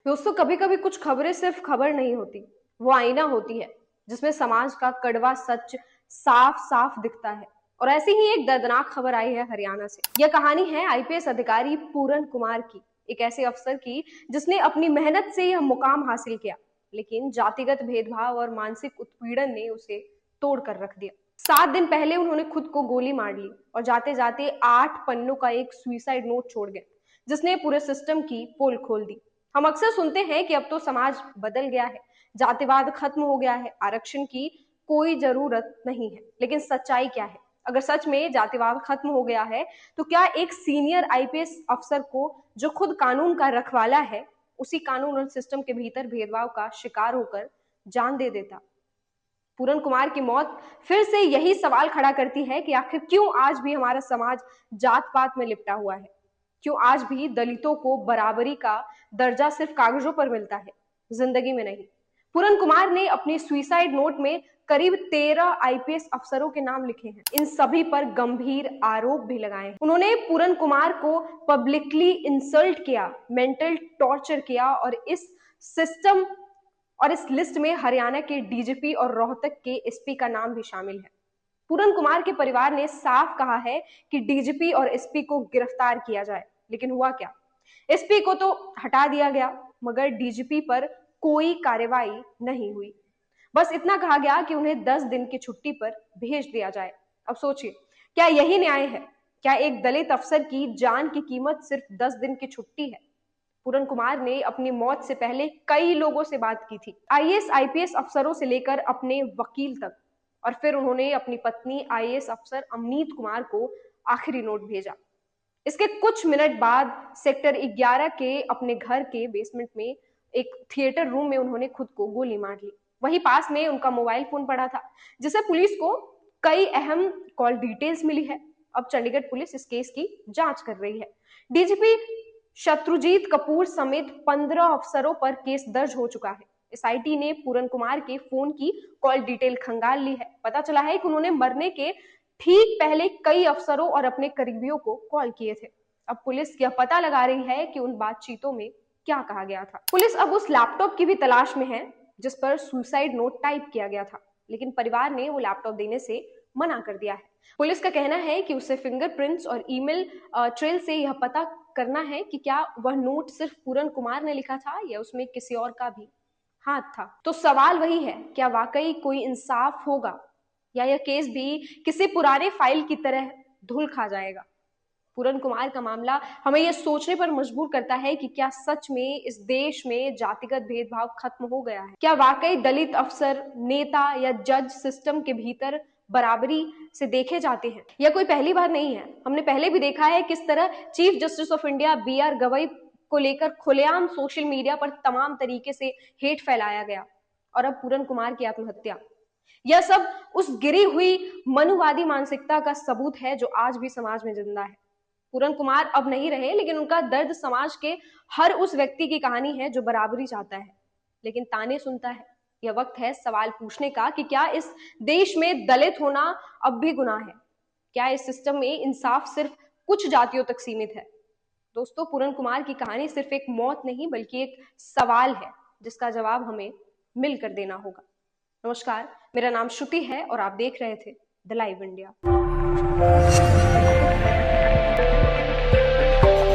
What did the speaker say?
दोस्तों, कभी कभी कुछ खबरें सिर्फ खबर नहीं होती, वो आईना होती है जिसमें समाज का कड़वा सच साफ साफ दिखता है। और ऐसी ही एक दर्दनाक खबर आई है हरियाणा से। यह कहानी है आईपीएस अधिकारी पूरन कुमार की, एक ऐसे अफसर की जिसने अपनी मेहनत से यह मुकाम हासिल किया, लेकिन जातिगत भेदभाव और मानसिक उत्पीड़न ने उसे तोड़ कर रख दिया। 7 दिन पहले उन्होंने खुद को गोली मार ली और जाते जाते 8 पन्नों का एक सुइसाइड नोट छोड़ गए, जिसने पूरे सिस्टम की पोल खोल दी। हम अक्सर सुनते हैं कि अब तो समाज बदल गया है, जातिवाद खत्म हो गया है, आरक्षण की कोई जरूरत नहीं है। लेकिन सच्चाई क्या है? अगर सच में जातिवाद खत्म हो गया है, तो क्या एक सीनियर आईपीएस अफसर को, जो खुद कानून का रखवाला है, उसी कानून और सिस्टम के भीतर भेदभाव का शिकार होकर जान दे देता? पूरन कुमार की मौत फिर से यही सवाल खड़ा करती है कि आखिर क्यों आज भी हमारा समाज जात पात में लिपटा हुआ है? क्यों आज भी दलितों को बराबरी का दर्जा सिर्फ कागजों पर मिलता है, जिंदगी में नहीं? पूरन कुमार ने अपनी सुइसाइड नोट में करीब 13 आईपीएस अफसरों के नाम लिखे हैं। इन सभी पर गंभीर आरोप भी लगाए हैं। उन्होंने पूरन कुमार को पब्लिकली इंसल्ट किया, मेंटल टॉर्चर किया, और इस लिस्ट में हरियाणा के डीजीपी और रोहतक के एसपी का नाम भी शामिल है। पूरन कुमार के परिवार ने साफ कहा है कि डीजीपी और एसपी को गिरफ्तार किया जाए, लेकिन हुआ क्या? एसपी को तो हटा दिया गया, मगर डीजीपी पर कोई कार्रवाई नहीं हुई। बस इतना कहा गया कि उन्हें 10 दिन की छुट्टी पर भेज दिया जाए। अब सोचिए, क्या यही न्याय है? क्या एक दलित अफसर की जान की कीमत सिर्फ 10 दिन की छुट्टी है? पूरन कुमार ने अपनी मौत से पहले कई लोगों से बात की थी, आईएएस आईपीएस अफसरों से लेकर अपने वकील तक। और फिर उन्होंने अपनी पत्नी आईएएस अफसर अमनीत कुमार को आखिरी नोट भेजा। इसके कुछ मिनट बाद सेक्टर 11 के अपने घर के बेसमेंट में एक थिएटर रूम में उन्होंने खुद को गोली मार ली। वहीं पास में उनका मोबाइल फोन पड़ा था, जिसे पुलिस को कई अहम कॉल डिटेल्स मिली है। अब चंडीगढ़ पुलिस इस केस की जांच कर रही है। डीजीपी शत्रुजीत कपूर समेत 15 अफसरों पर केस दर्ज हो चुका है। एसआईटी ने पूरन कुमार के फोन की कॉल डिटेल खंगाल ली है। पता चला है कि उन्होंने मरने के ठीक पहले कई अफसरों और अपने करीबियों को कॉल किए थे। अब पुलिस यह पता लगा रही है कि उन बातचीतों में क्या कहा गया था। पुलिस अब उस लैपटॉप की भी तलाश में है जिस पर सुसाइड नोट टाइप किया गया था, लेकिन परिवार ने वो लैपटॉप देने से मना कर दिया है। पुलिस का कहना है कि उसे फिंगरप्रिंट्स और ईमेल ट्रेल से यह पता करना है कि क्या वह नोट सिर्फ पूरन कुमार ने लिखा था या उसमें किसी और का भी हाथ था। तो सवाल वही है, क्या वाकई कोई इंसाफ होगा या यह केस भी किसी पुराने फाइल की तरह धुल खा जाएगा? पूरन कुमार का मामला हमें यह सोचने पर मजबूर करता है कि क्या सच में इस देश में जातिगत भेदभाव खत्म हो गया है? क्या वाकई दलित अफसर, नेता या जज सिस्टम के भीतर बराबरी से देखे जाते हैं? यह कोई पहली बार नहीं है। हमने पहले भी देखा है किस तरह chief justice of India BR Gavai को लेकर खुलेआम सोशल मीडिया पर तमाम तरीके से हेट फैलाया गया, और अब पूरन कुमार की आत्महत्या। यह सब उस गिरी हुई मनुवादी मानसिकता का सबूत है जो आज भी समाज में जिंदा है। पूरन कुमार अब नहीं रहे, लेकिन उनका दर्द समाज के हर उस व्यक्ति की कहानी है जो बराबरी चाहता है, लेकिन ताने सुनता है। यह वक्त है सवाल पूछने का कि क्या इस देश में दलित होना अब भी गुनाह है? क्या इस सिस्टम में इंसाफ सिर्फ कुछ जातियों तक सीमित है? दोस्तों, पूरन कुमार की कहानी सिर्फ एक मौत नहीं बल्कि एक सवाल है जिसका जवाब हमें मिलकर देना होगा। नमस्कार, मेरा नाम श्रुति है और आप देख रहे थे द लाइव इंडिया।